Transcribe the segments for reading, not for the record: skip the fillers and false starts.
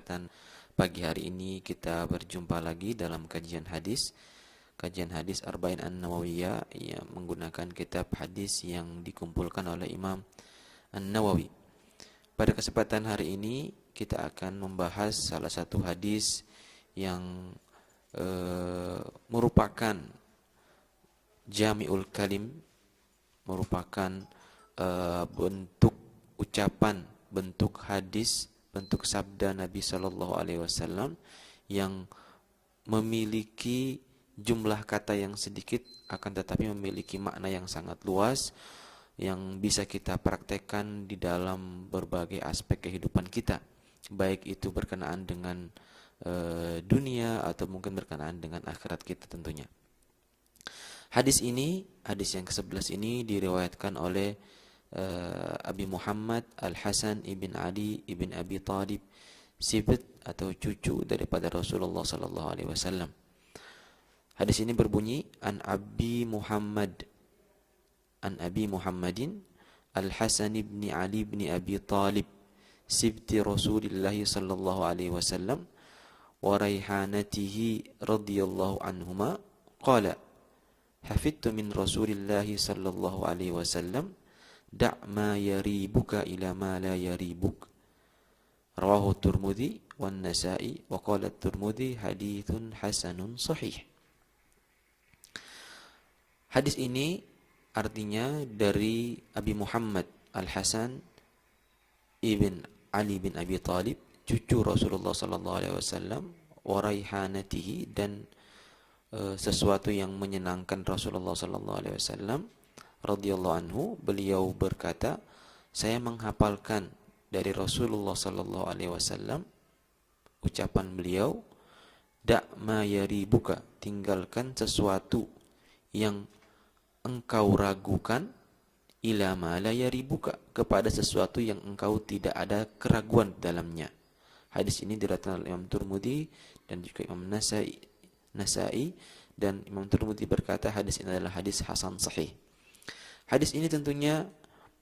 kesempatan pagi hari ini kita berjumpa lagi dalam kajian hadis Arba'in An-Nawawiyah yang menggunakan kitab hadis yang dikumpulkan oleh Imam An-Nawawi. Pada kesempatan hari ini kita akan membahas salah satu hadis yang merupakan Jami'ul Kalim, merupakan bentuk ucapan, bentuk hadis, bentuk sabda Nabi Sallallahu Alaihi Wasallam yang memiliki jumlah kata yang sedikit akan tetapi memiliki makna yang sangat luas yang bisa kita praktekkan di dalam berbagai aspek kehidupan kita, baik itu berkenaan dengan dunia atau mungkin berkenaan dengan akhirat kita tentunya. Hadis yang ke-11 ini diriwayatkan oleh Abi Muhammad Al-Hasan ibn Ali ibn Abi Talib, sibt atau cucu daripada Rasulullah sallallahu alaihi wasallam. Hadis ini berbunyi an Abi Muhammadin Al-Hasan ibn Ali ibn Abi Talib, sibti Rasulillah sallallahu alaihi wasallam wa raihanatihi radhiyallahu anhuma qala hafidtu min Rasulillah sallallahu alaihi wasallam da' ma yaribuka ila ma la yaribuk. Rawahu Tirmidzi wan Nasa'i wa qala Tirmidzi haditsun hasanun sahih. Hadis ini artinya dari Abi Muhammad Al-Hasan ibn Ali bin Abi Talib, cucu Rasulullah sallallahu alaihi wasallam, wa raihanatihi, dan sesuatu yang menyenangkan Rasulullah sallallahu alaihi wasallam radhiyallahu anhu. Beliau berkata, saya menghafalkan dari Rasulullah sallallahu alaihi wasallam ucapan beliau, da' ma yaribuka, tinggalkan sesuatu yang engkau ragukan, ila ma la yaribuka, kepada sesuatu yang engkau tidak ada keraguan dalamnya. Hadis ini diriwayatkan oleh Imam Tirmidzi dan juga Imam Nasa'i, dan Imam Tirmidzi berkata hadis ini adalah hadis hasan sahih. Hadis ini tentunya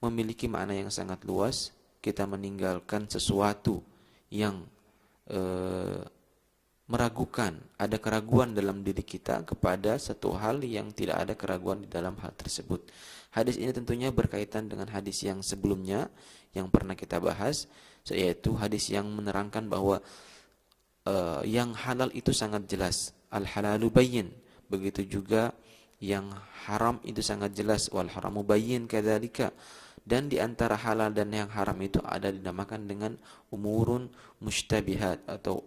memiliki makna yang sangat luas. Kita meninggalkan sesuatu yang meragukan, ada keraguan dalam diri kita kepada satu hal yang tidak ada keraguan di dalam hal tersebut. Hadis ini tentunya berkaitan dengan hadis yang sebelumnya yang pernah kita bahas, yaitu hadis yang menerangkan bahwa yang halal itu sangat jelas, al-halalu bayyin. Begitu juga yang haram itu sangat jelas, wal haramu bayyin kadzalika. Dan di antara halal dan yang haram itu ada dinamakan dengan umurun mushtabihat, atau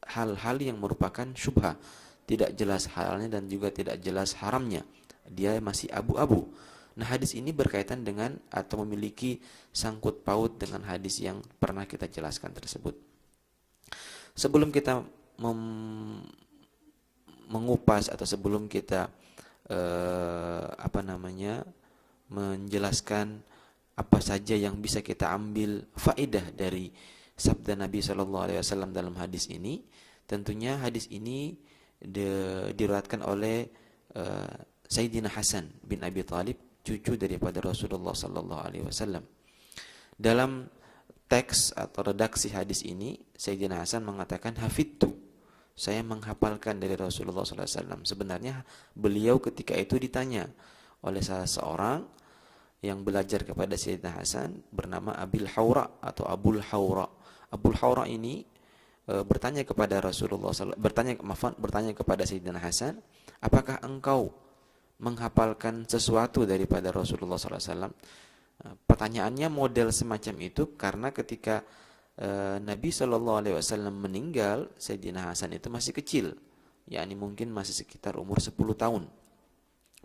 hal-hal yang merupakan syubhah, tidak jelas halalnya dan juga tidak jelas haramnya, dia masih abu-abu. Nah, hadis ini berkaitan dengan atau memiliki sangkut paut dengan hadis yang pernah kita jelaskan tersebut. Sebelum kita mengupas atau sebelum kita menjelaskan apa saja yang bisa kita ambil faedah dari sabda Nabi sallallahu alaihi wasallam dalam hadis ini, tentunya hadis ini diriwayatkan oleh Sayyidina Hasan bin Abi Talib, cucu daripada Rasulullah sallallahu alaihi wasallam. Dalam teks atau redaksi hadis ini, Sayyidina Hasan mengatakan hafidtu, saya menghafalkan dari Rasulullah sallallahu alaihi wasallam. Sebenarnya beliau ketika itu ditanya oleh salah seorang yang belajar kepada Sayyidina Hasan bernama Abil Hawra atau Abul Hawra. Abul Hawra ini bertanya kepada Rasulullah bertanya kepada Sayyidina Hasan, apakah engkau menghafalkan sesuatu daripada Rasulullah sallallahu alaihi wasallam? Pertanyaannya model semacam itu karena ketika Nabi sallallahu alaihi wasallam meninggal, Sayyidina Hasan itu masih kecil, yakni mungkin masih sekitar umur 10 tahun.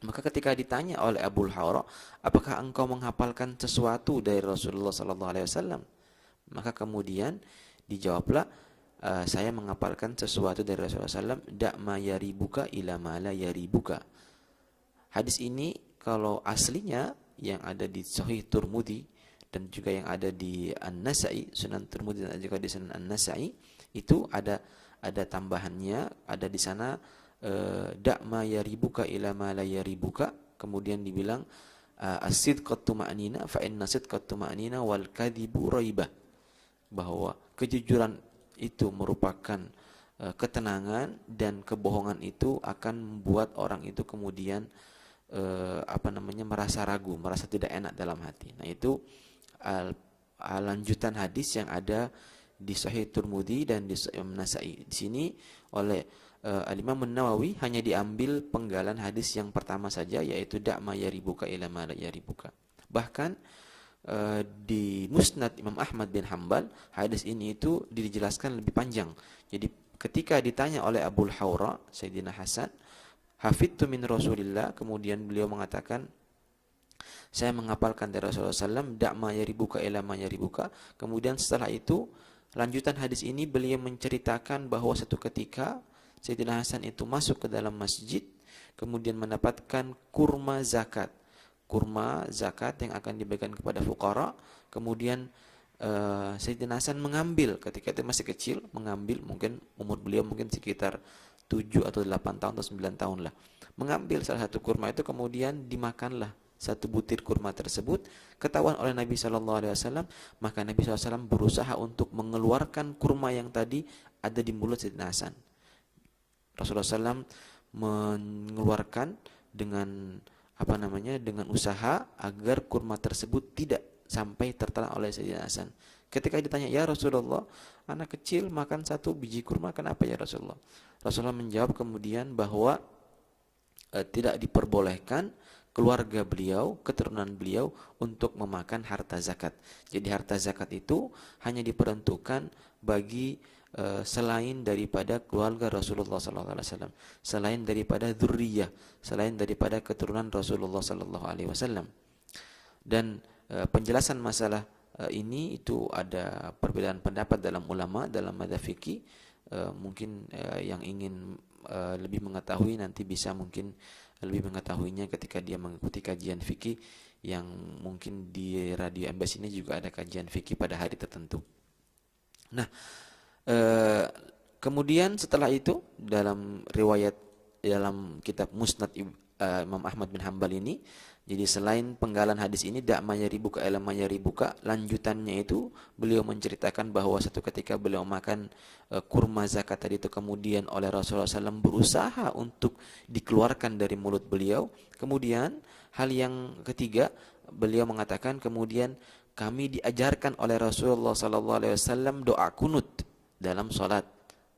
Maka ketika ditanya oleh Abul Hawra, apakah engkau menghafalkan sesuatu dari Rasulullah sallallahu alaihi wasallam? Maka kemudian dijawablah, saya menghafalkan sesuatu dari Rasulullah sallallahu alaihi wasallam, da' ma yaribuka ila ma la yaribuka. Hadis ini kalau aslinya yang ada di Sahih Tirmidzi dan juga yang ada di An-Nasa'i, Sunan Tirmidzi dan juga di Sunan An-Nasa'i, itu ada tambahannya, ada di sana da' ma yaribuka ila ma la yaribuka, kemudian dibilang as-sidqatu ma'nina fa inna sidqatu ma'nina wal kadhibu raibah, bahwa kejujuran itu merupakan ketenangan, dan kebohongan itu akan membuat orang itu kemudian merasa ragu, merasa tidak enak dalam hati. Nah, itu lanjutan hadis yang ada di Sahih Tirmidzi dan di Sahih Nasai. Di sini oleh Al-Imam An-Nawawi hanya diambil penggalan hadis yang pertama saja, yaitu da'ma yaribuka ila ma la yaribuka. Bahkan di Musnad Imam Ahmad bin Hanbal, hadis ini itu dijelaskan lebih panjang. Jadi ketika ditanya oleh Abul Hawra, Sayyidina Hasan, hafidtu min Rasulillah, kemudian beliau mengatakan, saya menghafalkan dari Rasulullah SAW, da'ma yaribuka ila ma yaribuka. Kemudian setelah itu, lanjutan hadis ini beliau menceritakan bahwa satu ketika Sayyidina Hasan itu masuk ke dalam masjid, kemudian mendapatkan kurma zakat yang akan diberikan kepada fuqara. Kemudian Sayyidina Hasan mengambil, ketika itu masih kecil, mengambil, mungkin umur beliau mungkin sekitar 7 atau 8 tahun atau 9 tahun lah. Mengambil salah satu kurma itu, kemudian dimakanlah satu butir kurma tersebut, ketahuan oleh Nabi SAW. Maka Nabi SAW berusaha untuk mengeluarkan kurma yang tadi ada di mulut Sayyidina Hasan. Rasulullah SAW mengeluarkan dengan dengan usaha agar kurma tersebut tidak sampai tertelan oleh Sayyidina Hasan. Ketika ditanya, ya Rasulullah, anak kecil makan satu biji kurma, kenapa ya Rasulullah? Rasulullah menjawab kemudian bahwa tidak diperbolehkan keluarga beliau, keturunan beliau untuk memakan harta zakat. Jadi harta zakat itu hanya diperuntukkan bagi selain daripada keluarga Rasulullah SAW, selain daripada dzurriyyah, selain daripada keturunan Rasulullah SAW. Dan penjelasan masalah ini itu ada perbedaan pendapat dalam ulama, dalam madzhab fikih. Mungkin yang ingin lebih mengetahui nanti bisa mungkin lebih mengetahuinya ketika dia mengikuti kajian fikih yang mungkin di Radio Embas ini juga ada kajian fikih pada hari tertentu. Nah, kemudian setelah itu dalam riwayat dalam kitab Musnad Imam Ahmad bin Hanbal ini, jadi selain penggalan hadis ini da'ma yaribuka ila ma yaribuka, lanjutannya itu beliau menceritakan bahwa satu ketika beliau makan kurma zakat tadi itu, kemudian oleh Rasulullah SAW berusaha untuk dikeluarkan dari mulut beliau. Kemudian hal yang ketiga, beliau mengatakan, kemudian kami diajarkan oleh Rasulullah SAW doa kunut dalam salat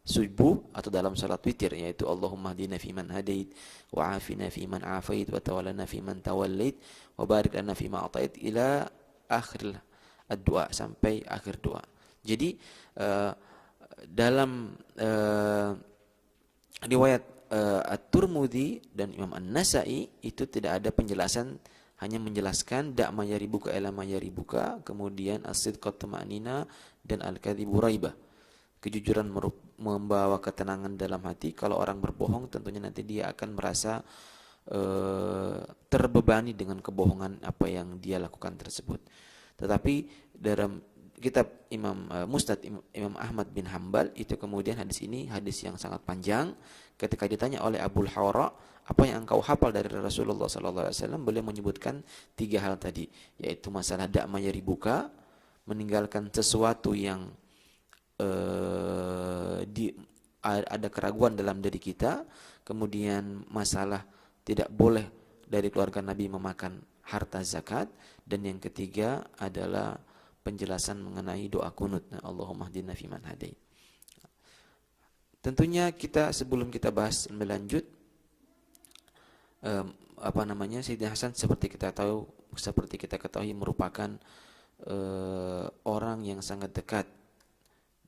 subuh atau dalam salat witir, yaitu Allahumma hdina fiman hadait wa afina fiman afait wa tawallana fiman tawallait wa barik lana fima atait ila akhir ad-du'a, sampai akhir doa. Jadi dalam riwayat At-Tirmidzi dan Imam An-Nasai itu tidak ada penjelasan, hanya menjelaskan da'ma yaribuka ila ma yaribuka, kemudian as-sidqat tuma'nina dan al-kadzibu raibah. Kejujuran membawa ketenangan dalam hati. Kalau orang berbohong, tentunya nanti dia akan merasa terbebani dengan kebohongan apa yang dia lakukan tersebut. Tetapi dalam kitab Musnad Imam Ahmad bin Hanbal itu kemudian hadis ini hadis yang sangat panjang. Ketika ditanya oleh Abul Hawra, apa yang engkau hafal dari Rasulullah SAW, beliau menyebutkan 3 hal tadi, yaitu masalah da'ma yaribuka, meninggalkan sesuatu yang ada keraguan dalam diri kita, kemudian masalah tidak boleh dari keluarga Nabi memakan harta zakat, dan yang ketiga adalah penjelasan mengenai doa kunut, Allahumma hdina fiman hadait. Tentunya kita sebelum kita bahas lebih lanjut, Sayyidina Hasan seperti kita ketahui merupakan orang yang sangat dekat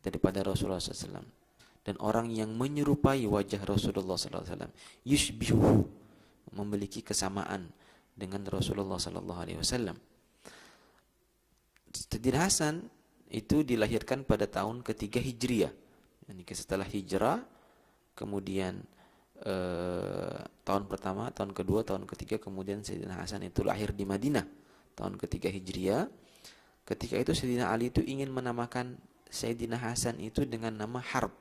daripada Rasulullah SAW, dan orang yang menyerupai wajah Rasulullah SAW, yushbihu, memiliki kesamaan dengan Rasulullah SAW. Sayyidina Hasan itu dilahirkan pada tahun ketiga Hijriah, yani setelah hijrah. Kemudian tahun pertama, tahun kedua, tahun ketiga, kemudian Sayyidina Hasan itu lahir di Madinah tahun ketiga Hijriah. Ketika itu Sayyidina Ali itu ingin menamakan Sayyidina Hasan itu dengan nama Harb.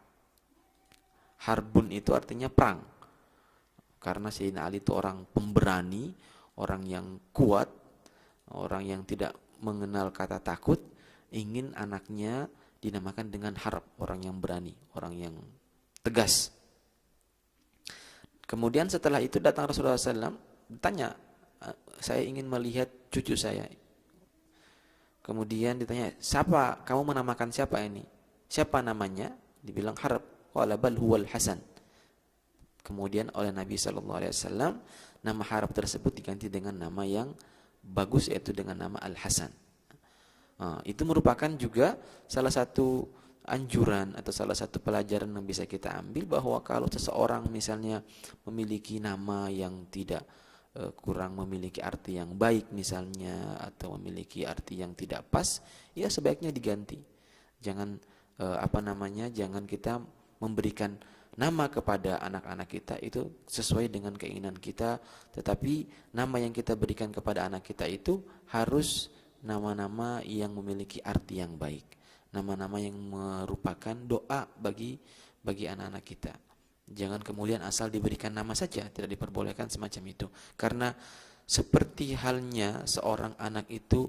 Harbun itu artinya perang. Karena Sayyidina Ali itu orang pemberani, orang yang kuat, orang yang tidak mengenal kata takut, ingin anaknya dinamakan dengan Harb, orang yang berani, orang yang tegas. Kemudian setelah itu datang Rasulullah SAW, ditanya, saya ingin melihat cucu saya. Kemudian ditanya, siapa, kamu menamakan siapa ini? Siapa namanya? Dibilang Harb. Qala bal huwal Hasan. Kemudian oleh Nabi SAW, nama Harb tersebut diganti dengan nama yang bagus, yaitu dengan nama Al-Hasan. Itu merupakan juga salah satu anjuran atau salah satu pelajaran yang bisa kita ambil, bahwa kalau seseorang misalnya memiliki nama yang tidak kurang memiliki arti yang baik misalnya, atau memiliki arti yang tidak pas, ya sebaiknya diganti. Jangan jangan kita memberikan nama kepada anak-anak kita itu sesuai dengan keinginan kita, tetapi nama yang kita berikan kepada anak kita itu harus nama-nama yang memiliki arti yang baik, nama-nama yang merupakan doa bagi anak-anak kita. Jangan kemudian asal diberikan nama saja, tidak diperbolehkan semacam itu. Karena seperti halnya seorang anak itu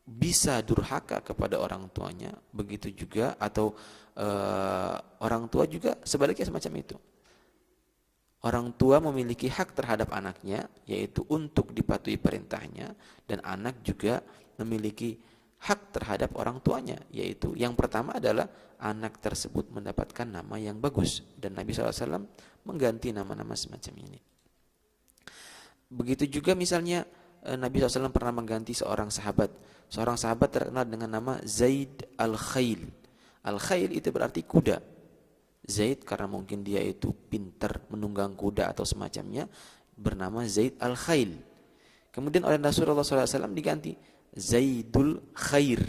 bisa durhaka kepada orang tuanya, begitu juga atau orang tua juga sebaliknya semacam itu. Orang tua memiliki hak terhadap anaknya, yaitu untuk dipatuhi perintahnya, dan anak juga memiliki hak terhadap orang tuanya, yaitu yang pertama adalah anak tersebut mendapatkan nama yang bagus, dan Nabi SAW mengganti nama-nama semacam ini. Begitu juga misalnya Nabi SAW pernah mengganti seorang sahabat terkenal dengan nama Zaid Al-Khail. Al-Khail itu berarti kuda. Zaid karena mungkin dia itu pintar menunggang kuda atau semacamnya, bernama Zaid Al-Khail. Kemudian oleh Rasulullah SAW diganti Zaidul Khair.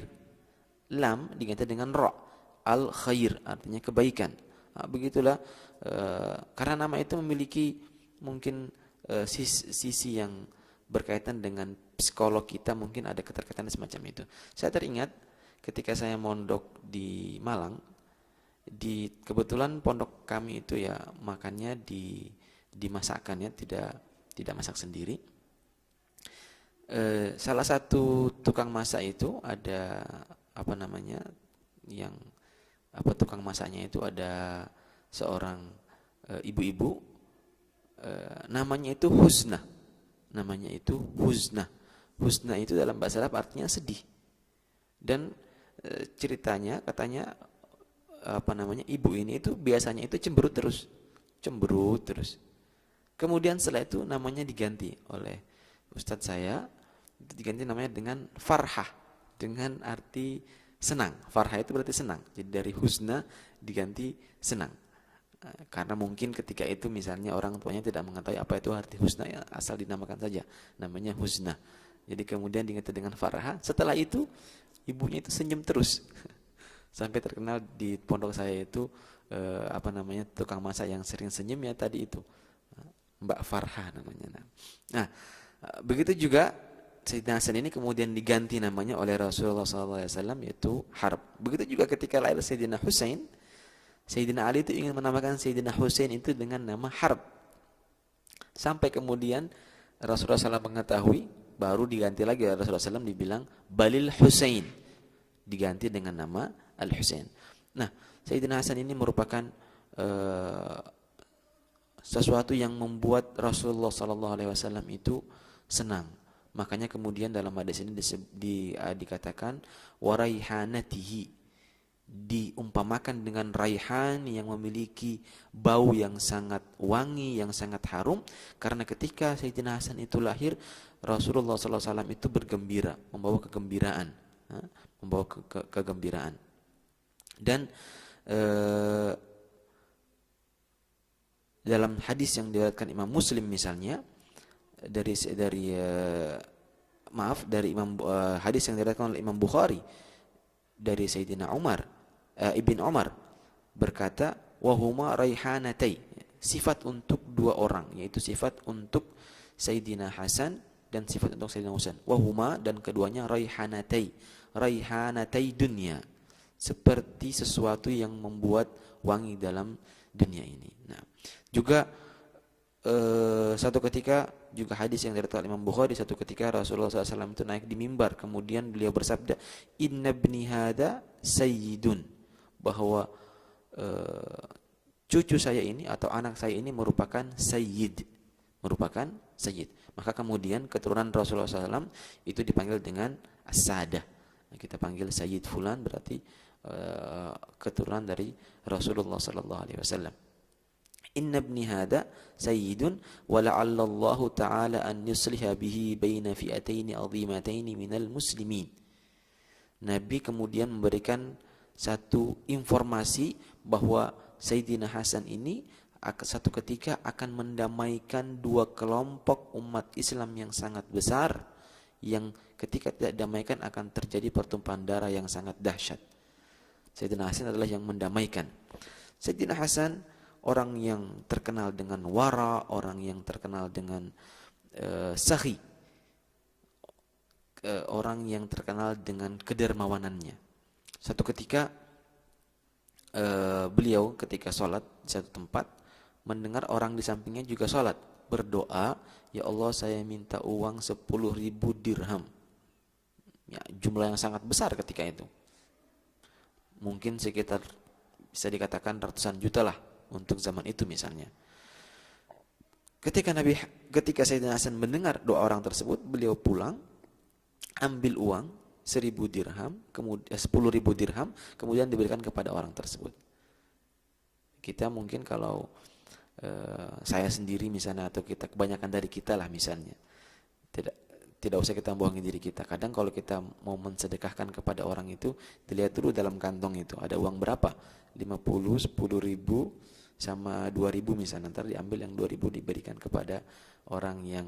Lam diganti dengan Ra. Al-Khair artinya kebaikan. Begitulah karena nama itu memiliki mungkin sisi yang berkaitan dengan psikolog kita, mungkin ada keterkaitan semacam itu. Saya teringat ketika saya mondok di Malang, kebetulan pondok kami itu ya makannya dimasakkan ya, tidak masak sendiri. Salah satu tukang masak itu ada tukang masaknya itu ada seorang ibu-ibu, namanya itu Husna. Husna itu dalam bahasa Arab artinya sedih. Dan ceritanya katanya ibu ini itu biasanya itu cemberut terus. Kemudian setelah itu namanya diganti oleh ustadz saya, diganti namanya dengan Farhah, dengan arti senang. Farhah itu berarti senang. Jadi dari Husna diganti senang. Karena mungkin ketika itu misalnya orang tuanya tidak mengetahui apa itu arti Husna, ya asal dinamakan saja namanya Husna. Jadi kemudian diganti dengan Farhah. Setelah itu ibunya itu senyum terus. Sampai terkenal di pondok saya itu tukang masak yang sering senyum ya tadi itu Mbak Farhah namanya. Nah, begitu juga Sayyidina Hasan ini kemudian diganti namanya oleh Rasulullah SAW, yaitu Harb. Begitu juga ketika lahir Sayyidina Husain, Sayyidina Ali itu ingin menamakan Sayyidina Husain itu dengan nama Harb. Sampai kemudian Rasulullah SAW mengetahui, baru diganti lagi oleh Rasulullah SAW, dibilang Balil Husain, diganti dengan nama Al-Husain. Nah, Sayyidina Hasan ini merupakan sesuatu yang membuat Rasulullah SAW itu senang. Makanya kemudian dalam hadis ini dikatakan waraihanatihi, diumpamakan dengan raihan yang memiliki bau yang sangat wangi, yang sangat harum. Karena ketika Sayyidina Hasan itu lahir, Rasulullah SAW itu bergembira, membawa kegembiraan, kegembiraan. Dan dalam hadis yang diriwayatkan Imam Muslim misalnya, dari hadis yang diriwayatkan oleh Imam Bukhari dari Sayyidina Ibn Umar berkata, wahuma raihanatai, sifat untuk dua orang, yaitu sifat untuk Sayyidina Hasan dan sifat untuk Sayyidina Husain. Wahuma, dan keduanya raihanatai dunia, seperti sesuatu yang membuat wangi dalam dunia ini. Nah, juga satu ketika juga hadis yang diriwayatkan Imam Bukhari, satu ketika Rasulullah SAW itu naik di mimbar, kemudian beliau bersabda, Inna ibni hada sayyidun, bahwa cucu saya ini atau anak saya ini merupakan sayyid, merupakan sayyid. Maka kemudian keturunan Rasulullah SAW itu dipanggil dengan as-sadah. Kita panggil sayyid fulan berarti keturunan dari Rasulullah SAW. Inna ibni hada sayyidun wa la'alla Allah ta'ala an yusliha bihi baina fi'ataini 'azimataini minal muslimin. Nabi kemudian memberikan satu informasi bahwa Sayyidina Hasan ini satu ketika akan mendamaikan dua kelompok umat Islam yang sangat besar, yang ketika tidak damaikan akan terjadi pertumpahan darah yang sangat dahsyat. Sayyidina Hasan adalah yang mendamaikan. Sayyidina Hasan orang yang terkenal dengan wara, orang yang terkenal dengan sahi, orang yang terkenal dengan kedermawanannya. Satu ketika beliau ketika sholat di satu tempat mendengar orang di sampingnya juga sholat, berdoa, ya Allah saya minta uang 10.000 dirham. Ya, jumlah yang sangat besar ketika itu. Mungkin sekitar bisa dikatakan ratusan juta lah untuk zaman itu misalnya. Ketika Sayyidina Hasan mendengar doa orang tersebut, beliau pulang, ambil uang 1.000 dirham, kemudian 10.000 dirham, kemudian diberikan kepada orang tersebut. Kita mungkin kalau saya sendiri misalnya, atau kita kebanyakan dari kita lah misalnya, tidak usah kita bohongi diri kita. Kadang kalau kita mau mensedekahkan kepada orang itu, dilihat dulu dalam kantong itu ada uang berapa, 50, 10.000 sama 2.000 misalnya, nanti diambil yang 2.000 diberikan kepada orang yang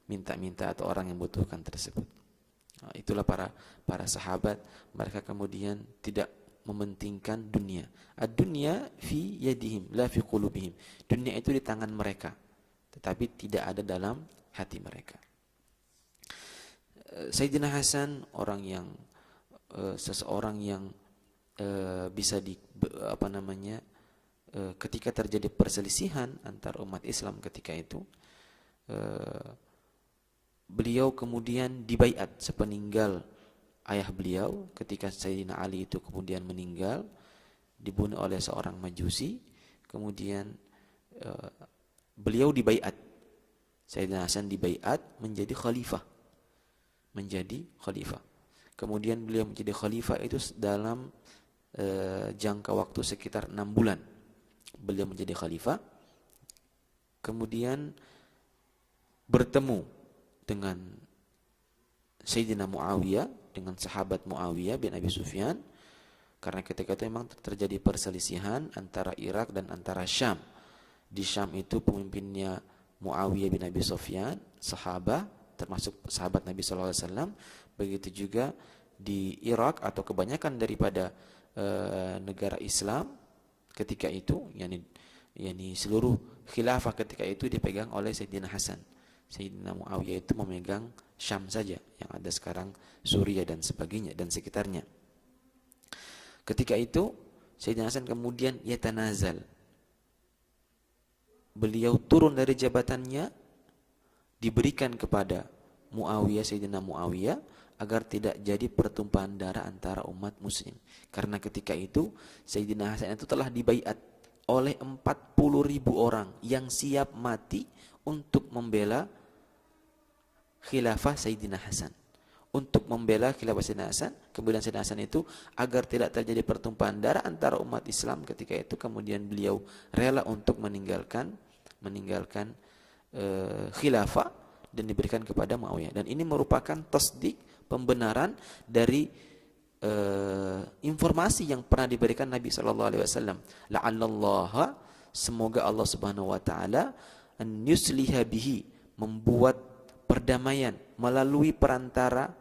minta-minta atau orang yang butuhkan tersebut. Nah, itulah para sahabat, mereka kemudian tidak mementingkan dunia. Ad-dunya fi yadihim la fi qulubihim. Dunia itu di tangan mereka, tetapi tidak ada dalam hati mereka. Sayyidina Hasan seseorang yang bisa ketika terjadi perselisihan antar umat Islam ketika itu, beliau kemudian dibaiat sepeninggal ayah beliau. Ketika Sayyidina Ali itu kemudian meninggal, dibunuh oleh seorang Majusi, kemudian beliau dibaiat. Sayyidina Hasan dibaiat menjadi khalifah. Kemudian beliau menjadi khalifah itu dalam jangka waktu sekitar 6 bulan. Beliau menjadi khalifah, kemudian bertemu dengan Sayyidina Muawiyah, dengan sahabat Muawiyah bin Abi Sufyan, karena ketika itu memang terjadi perselisihan antara Irak dan antara Syam. Di Syam itu pemimpinnya Muawiyah bin Abi Sufyan, sahabat, termasuk sahabat Nabi SAW. Begitu juga di Irak atau kebanyakan daripada negara Islam ketika itu, yakni seluruh khilafah ketika itu dipegang oleh Sayyidina Hasan. Sayyidina Muawiyah itu memegang Syam saja, yang ada sekarang Suriah dan sebagainya dan sekitarnya. Ketika itu Sayyidina Hasan kemudian yatanazal. Beliau turun dari jabatannya, diberikan kepada Muawiyah, Sayyidina Muawiyah, agar tidak jadi pertumpahan darah antara umat muslim. Karena ketika itu Sayyidina Hasan itu telah dibaiat oleh 40.000 orang yang siap mati untuk membela khilafah Sayyidina Hasan. Untuk membela khilafah Sayyidina Hasan, kemudian Sayyidina Hasan itu agar tidak terjadi pertumpahan darah antara umat Islam ketika itu, kemudian beliau rela untuk meninggalkan khilafah dan diberikan kepada Muawiyah. Dan ini merupakan tasdik, pembenaran dari informasi yang pernah diberikan Nabi SAW. La'allallaha, semoga Allah Subhanahu Wa Taala an yusliha bihi, membuat perdamaian melalui perantara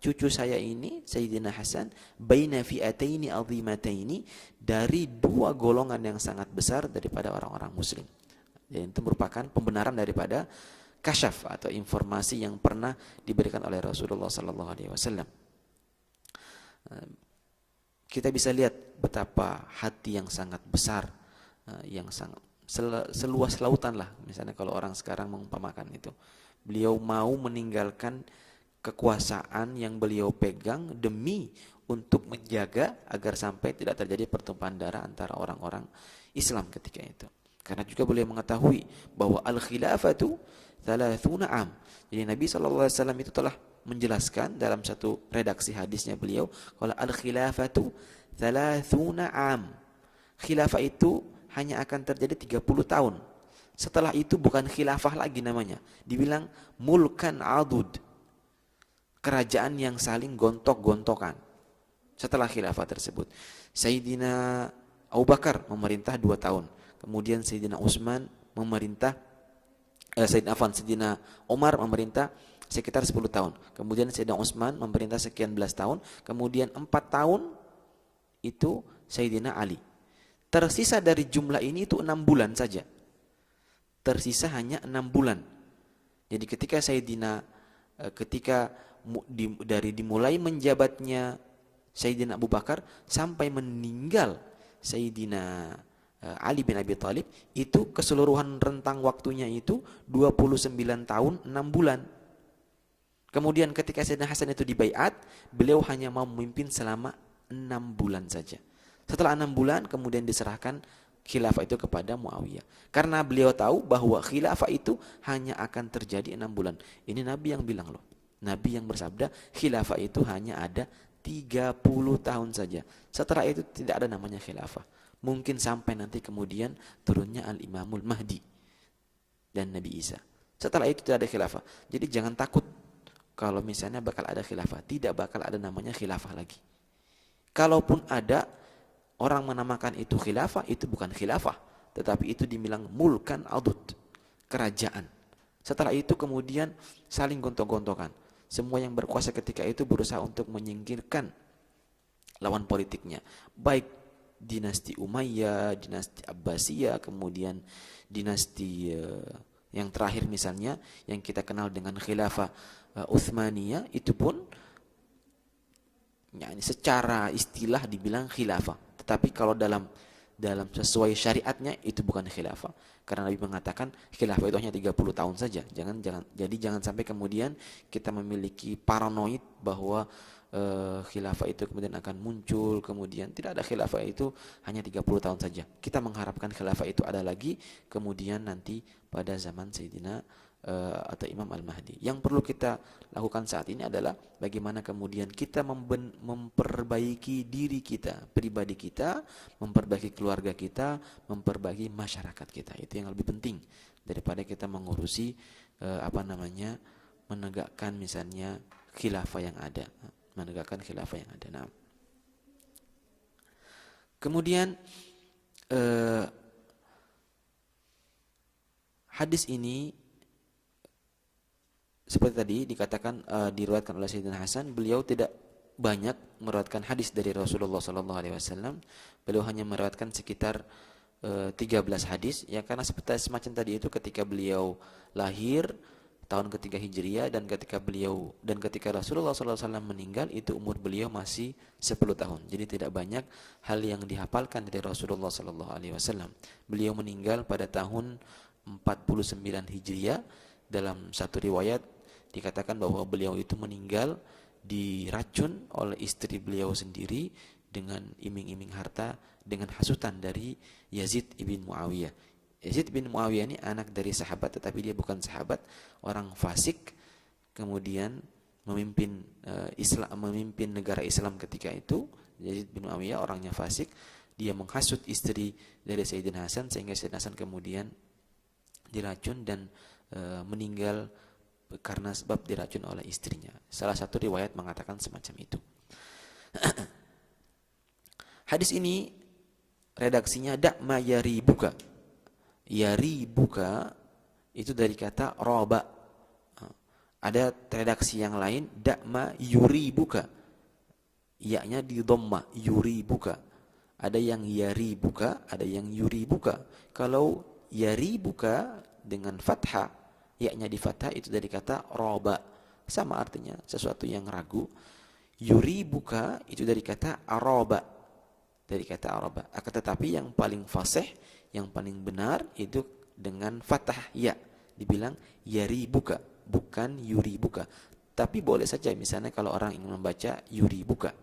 cucu saya ini Sayyidina Hasan, baina fi'ataini azimataini, dari dua golongan yang sangat besar daripada orang-orang muslim. Dan itu merupakan pembenaran daripada kasyaf atau informasi yang pernah diberikan oleh Rasulullah SAW. Kita bisa lihat betapa hati yang sangat besar, yang seluas lautan lah, misalnya kalau orang sekarang mengumpamakan itu. Beliau mau meninggalkan kekuasaan yang beliau pegang demi untuk menjaga agar sampai tidak terjadi pertumpahan darah antara orang-orang Islam ketika itu. Karena juga beliau mengetahui bahwa al-khilafatu 30 am. Jadi Nabi SAW itu telah menjelaskan dalam satu redaksi hadisnya beliau, kalau al-khilafatu 30 am. Khilafah itu hanya akan terjadi 30 tahun. Setelah itu bukan khilafah lagi namanya. Dibilang mulkan adud. Kerajaan yang saling gontok-gontokan. Setelah khilafah tersebut, Sayyidina Abu Bakar memerintah 2 tahun. Kemudian Sayyidina Utsman memerintah Sayyidina Umar memerintah sekitar 10 tahun. Kemudian Sayyidina Utsman memerintah sekian belas tahun. Kemudian 4 tahun itu Sayyidina Ali. Tersisa dari jumlah ini itu 6 bulan saja. Tersisa hanya 6 bulan. Jadi ketika dari dimulai menjabatnya Sayyidina Abu Bakar sampai meninggal Sayyidina Ali bin Abi Thalib, itu keseluruhan rentang waktunya itu 29 tahun 6 bulan. Kemudian ketika Sayyidina Hasan itu dibaiat, beliau hanya mau memimpin selama 6 bulan saja. Setelah 6 bulan kemudian diserahkan khilafah itu kepada Muawiyah. Karena beliau tahu bahwa khilafah itu hanya akan terjadi 6 bulan. Ini Nabi yang bilang loh. Nabi yang bersabda khilafah itu hanya ada 30 tahun saja. Setelah itu tidak ada namanya khilafah. Mungkin sampai nanti kemudian turunnya Al-Imamul Mahdi dan Nabi Isa. Setelah itu tidak ada khilafah. Jadi jangan takut kalau misalnya bakal ada khilafah. Tidak bakal ada namanya khilafah lagi. Kalaupun ada, orang menamakan itu khilafah, itu bukan khilafah. Tetapi itu dibilang mulkan adud, kerajaan. Setelah itu kemudian saling gontok-gontokan. Semua yang berkuasa ketika itu berusaha untuk menyingkirkan lawan politiknya. Baik dinasti Umayyah, dinasti Abbasiyah, kemudian dinasti yang terakhir misalnya yang kita kenal dengan khilafah Utsmaniyah, itu pun secara istilah dibilang khilafah. Tetapi kalau dalam sesuai syariatnya itu bukan khilafah. Karena Nabi mengatakan khilafah itu hanya 30 tahun saja. Jadi jangan sampai kemudian kita memiliki paranoid bahwa khilafah itu kemudian akan muncul, kemudian tidak ada. Khilafah itu hanya 30 tahun saja. Kita mengharapkan khilafah itu ada lagi kemudian nanti pada zaman Sayyidina atau Imam Al-Mahdi. Yang perlu kita lakukan saat ini adalah bagaimana kemudian kita memperbaiki diri kita, pribadi kita, memperbaiki keluarga kita, memperbaiki masyarakat kita. Itu yang lebih penting daripada kita mengurusi menegakkan misalnya khilafah yang ada. Menegakkan khilafah yang ada. Nah, kemudian hadis ini seperti tadi dikatakan diriwayatkan oleh Sayyidina Hasan, beliau tidak banyak meriwayatkan hadis dari Rasulullah SAW. Beliau hanya meriwayatkan sekitar 13 hadis, ya, karena seperti semacam tadi itu ketika beliau lahir tahun ketiga Hijriah dan ketika Rasulullah SAW meninggal itu umur beliau masih 10 tahun. Jadi tidak banyak hal yang dihafalkan dari Rasulullah SAW. Beliau meninggal pada tahun 49 Hijriah. Dalam satu riwayat dikatakan bahwa beliau itu meninggal diracun oleh istri beliau sendiri dengan iming-iming harta dengan hasutan dari Yazid ibn Muawiyah. Yazid bin Muawiyah ini anak dari sahabat, tetapi dia bukan sahabat, orang fasik, kemudian memimpin memimpin negara Islam ketika itu. Yazid bin Muawiyah orangnya fasik, dia menghasut istri dari Sayyidina Hasan sehingga Sayyidina Hasan kemudian diracun dan meninggal karena sebab diracun oleh istrinya. Salah satu riwayat mengatakan semacam itu. Hadis ini redaksinya da'ma yaribuka. Yaribuka itu dari kata roba. Ada redaksi yang lain da'ma yuribuka. Ya-nya di dhamma, yuribuka. Ada yang yaribuka, ada yang yuribuka. Kalau yaribuka dengan fathah, ya-nya di fathah itu dari kata roba. Sama artinya, sesuatu yang ragu. Yuribuka itu dari kata aroba. Dari kata aroba. Akan tetapi yang paling fasih yang paling benar itu dengan fathah ya. Dibilang yaribuka, bukan yuribuka. Tapi boleh saja misalnya kalau orang ingin membaca yuribuka.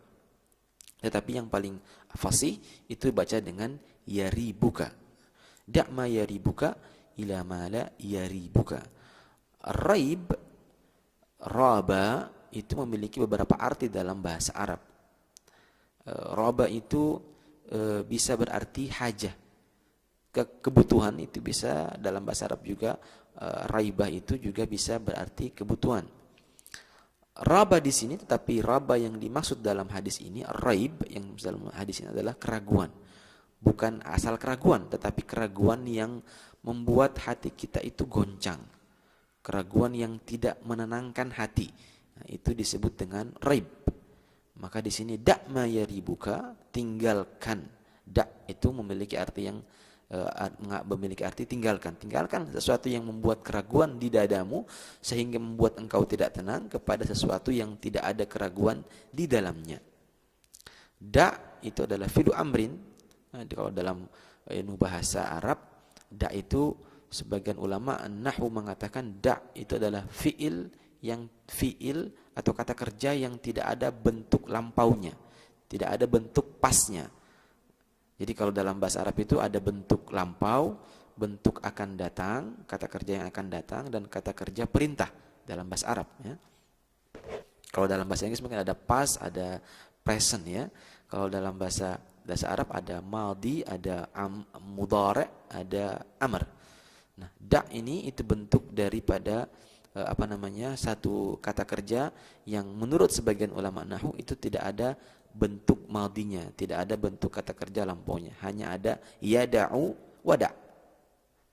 Tetapi yang paling fasih itu baca dengan yaribuka. Da'ma yaribuka ila ma la yaribuka. Raib, raba itu memiliki beberapa arti dalam bahasa Arab. Raba itu bisa berarti hajah, kebutuhan itu bisa dalam bahasa Arab juga. Raibah itu juga bisa berarti kebutuhan. Raba di sini, tetapi raba yang dimaksud dalam hadis ini, raib yang dalam hadis ini adalah keraguan. Bukan asal keraguan, tetapi keraguan yang membuat hati kita itu goncang. Keraguan yang tidak menenangkan hati. Nah, itu disebut dengan raib. Maka di sini da' ma yaribuka, tinggalkan. Da' itu memiliki arti yang memiliki arti tinggalkan. Tinggalkan sesuatu yang membuat keraguan di dadamu sehingga membuat engkau tidak tenang kepada sesuatu yang tidak ada keraguan di dalamnya. Da' itu adalah fi'lu amrin. Kalau dalam ilmu bahasa Arab, da' itu sebagian ulama nahwu mengatakan da' itu adalah fi'il atau kata kerja yang tidak ada bentuk lampaunya, tidak ada bentuk pasnya. Jadi kalau dalam bahasa Arab itu ada bentuk lampau, bentuk akan datang, kata kerja yang akan datang, dan kata kerja perintah dalam bahasa Arab. Ya. Kalau dalam bahasa Inggris mungkin ada past, ada present. Ya. Kalau dalam bahasa Arab ada maldi, ada mudhari', ada amr. Nah, da' ini itu bentuk daripada satu kata kerja yang menurut sebagian ulama nahwu itu tidak ada bentuk madinya, tidak ada bentuk kata kerja lampaunya, hanya ada yada'u wada'.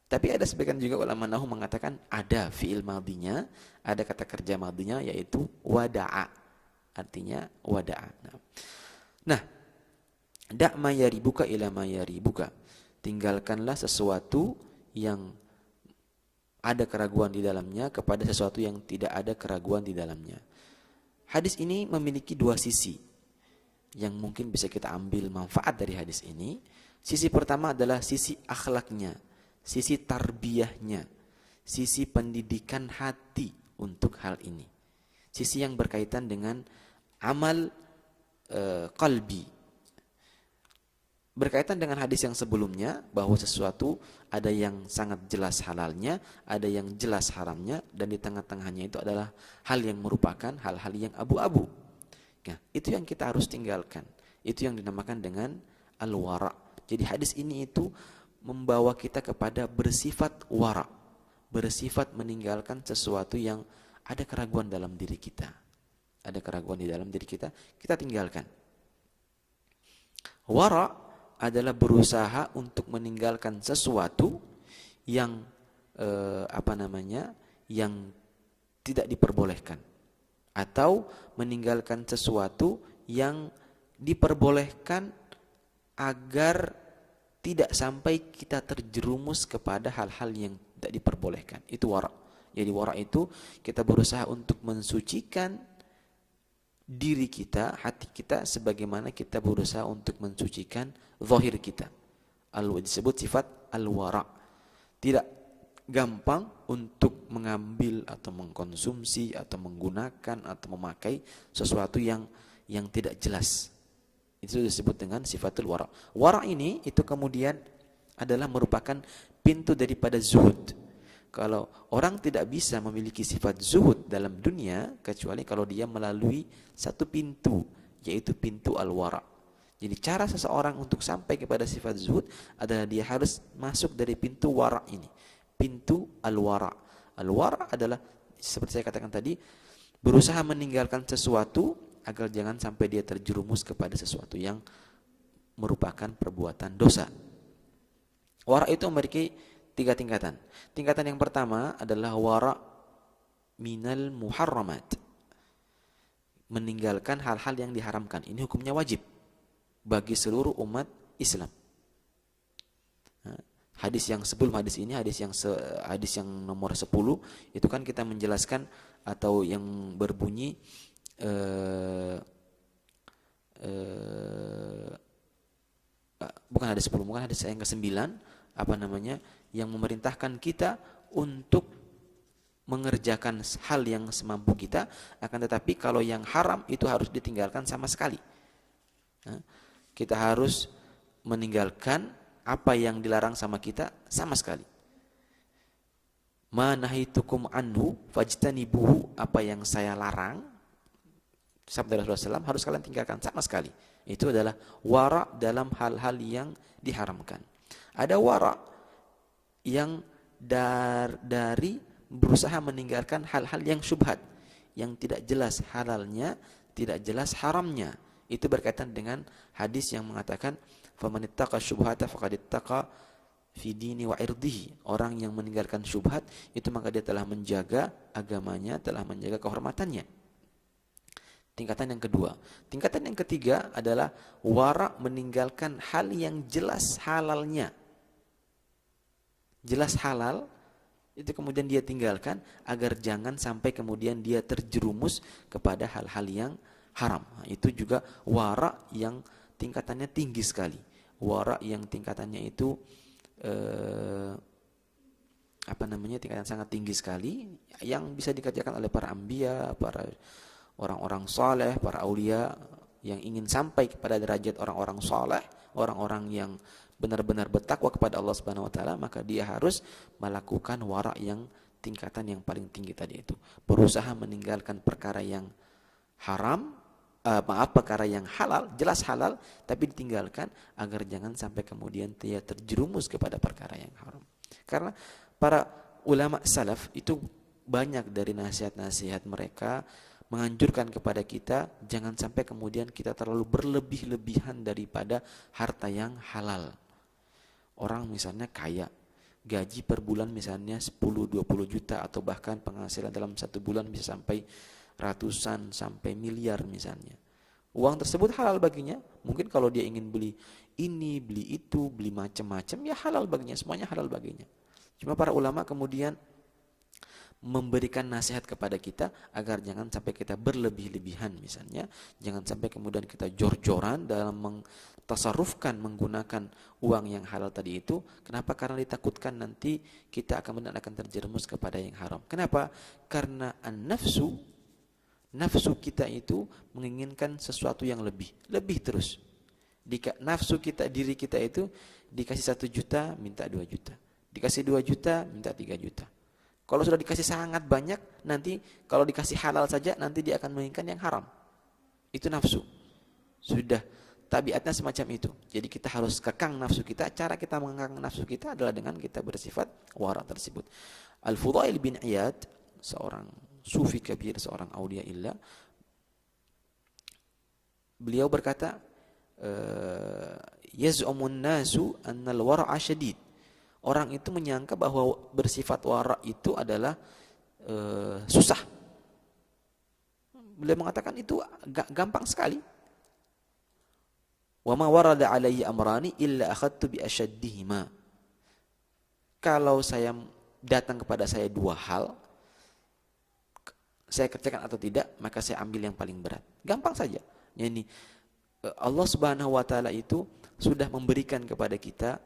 Tapi ada sebagian juga ulama nahwu mengatakan ada fi'il madinya, ada kata kerja madinya yaitu wada'a. Artinya wada'a. Nah, da' ma yaribuka ila ma yaribuka. Tinggalkanlah sesuatu yang ada keraguan di dalamnya kepada sesuatu yang tidak ada keraguan di dalamnya. Hadis ini memiliki dua sisi yang mungkin bisa kita ambil manfaat dari hadis ini. Sisi pertama adalah sisi akhlaknya, sisi tarbiyahnya, sisi pendidikan hati untuk hal ini. Sisi yang berkaitan dengan amal qalbi. Berkaitan dengan hadis yang sebelumnya bahwa sesuatu ada yang sangat jelas halalnya, ada yang jelas haramnya, dan di tengah-tengahnya itu adalah hal yang merupakan hal-hal yang abu-abu. Nah, itu yang kita harus tinggalkan. Itu yang dinamakan dengan al-wara'. Jadi hadis ini itu membawa kita kepada bersifat wara', bersifat meninggalkan sesuatu yang ada keraguan dalam diri kita. Ada keraguan di dalam diri kita, kita tinggalkan. Wara' adalah berusaha untuk meninggalkan sesuatu yang yang tidak diperbolehkan, atau meninggalkan sesuatu yang diperbolehkan agar tidak sampai kita terjerumus kepada hal-hal yang tidak diperbolehkan. Itu wara'. Jadi wara' itu kita berusaha untuk mensucikan diri kita, hati kita, sebagaimana kita berusaha untuk mensucikan zahir kita. Disebut sifat al-wara'. Tidak gampang untuk mengambil atau mengkonsumsi atau menggunakan atau memakai sesuatu yang tidak jelas. Itu disebut dengan sifatul wara'. Wara' ini itu kemudian adalah merupakan pintu daripada zuhud. Kalau orang tidak bisa memiliki sifat zuhud dalam dunia kecuali kalau dia melalui satu pintu, yaitu pintu al-wara'. Jadi cara seseorang untuk sampai kepada sifat zuhud adalah dia harus masuk dari pintu wara' ini, pintu al-wara'. Al-wara' adalah seperti saya katakan tadi, berusaha meninggalkan sesuatu agar jangan sampai dia terjerumus kepada sesuatu yang merupakan perbuatan dosa. Wara' itu memiliki 3 tingkatan. Tingkatan yang pertama adalah wara' minal muharramat. Meninggalkan hal-hal yang diharamkan. Ini hukumnya wajib bagi seluruh umat Islam. Hadis yang sebelum hadis ini, hadis yang nomor 10 itu kan kita menjelaskan atau yang berbunyi bukan hadis 10, bukan hadis yang ke-9. yang memerintahkan kita untuk mengerjakan hal yang semampu kita, akan tetapi kalau yang haram itu harus ditinggalkan sama sekali. Kita harus meninggalkan apa yang dilarang sama kita sama sekali. Ma nahitukum anhu fajtanibuhu, apa yang saya larang, sabda Rasulullah SAW, harus kalian tinggalkan sama sekali. Itu adalah wara dalam hal-hal yang diharamkan. Ada wara yang dari berusaha meninggalkan hal-hal yang syubhat, yang tidak jelas halalnya, tidak jelas haramnya. Itu berkaitan dengan hadis yang mengatakan famanittaqa syubhata faqad ittaqa fi dini wa irdihi. Orang yang meninggalkan syubhat itu maka dia telah menjaga agamanya, telah menjaga kehormatannya. Tingkatan yang kedua. Tingkatan yang ketiga adalah wara meninggalkan hal yang jelas halalnya. Jelas halal, itu kemudian dia tinggalkan agar jangan sampai kemudian dia terjerumus kepada hal-hal yang haram. Itu juga wara yang tingkatannya tinggi sekali. Wara yang tingkatannya itu tingkatan sangat tinggi sekali, yang bisa dikerjakan oleh para anbiya, para orang-orang saleh, para aulia yang ingin sampai kepada derajat orang-orang saleh, orang-orang yang benar-benar bertakwa kepada Allah Subhanahu wa taala, maka dia harus melakukan wara yang tingkatan yang paling tinggi tadi itu. Berusaha meninggalkan perkara yang haram, perkara yang halal, jelas halal, tapi ditinggalkan agar jangan sampai kemudian dia terjerumus kepada perkara yang haram. Karena para ulama salaf itu banyak dari nasihat-nasihat mereka menganjurkan kepada kita jangan sampai kemudian kita terlalu berlebih-lebihan daripada harta yang halal. Orang misalnya kaya, gaji per bulan misalnya 10-20 juta, atau bahkan penghasilan dalam satu bulan bisa sampai ratusan sampai miliar misalnya. Uang tersebut halal baginya. Mungkin kalau dia ingin beli ini, beli itu, beli macam-macam, ya halal baginya, semuanya halal baginya. Cuma para ulama kemudian memberikan nasihat kepada kita agar jangan sampai kita berlebih-lebihan misalnya, jangan sampai kemudian kita jor-joran dalam tasarrufkan menggunakan uang yang halal tadi itu. Kenapa? Karena ditakutkan nanti kita akan terjerumus kepada yang haram. Kenapa? Karena nafsu kita itu menginginkan sesuatu yang lebih terus. Nafsu kita, diri kita itu dikasih 1 juta minta 2 juta, dikasih 2 juta minta 3 juta. Kalau sudah dikasih sangat banyak, nanti kalau dikasih halal saja nanti dia akan menginginkan yang haram. Itu nafsu. Sudah tabiatnya semacam itu. Jadi kita harus kekang nafsu kita. Cara kita mengekang nafsu kita adalah dengan kita bersifat wara tersebut. Al-Fudail bin Iyad, seorang sufi kabir, seorang aulia illah, beliau berkata, yaz'umun nasu annal wara'a syadid. Orang itu menyangka bahwa bersifat wara itu adalah susah. Beliau mengatakan itu gampang sekali. Wa ma warada alaihi amrani illa akhadtu bi ashaddihima. Kalau saya datang kepada saya 2 hal, saya kerjakan atau tidak, maka saya ambil yang paling berat. Gampang saja. Yani Allah Subhanahu wa taala itu sudah memberikan kepada kita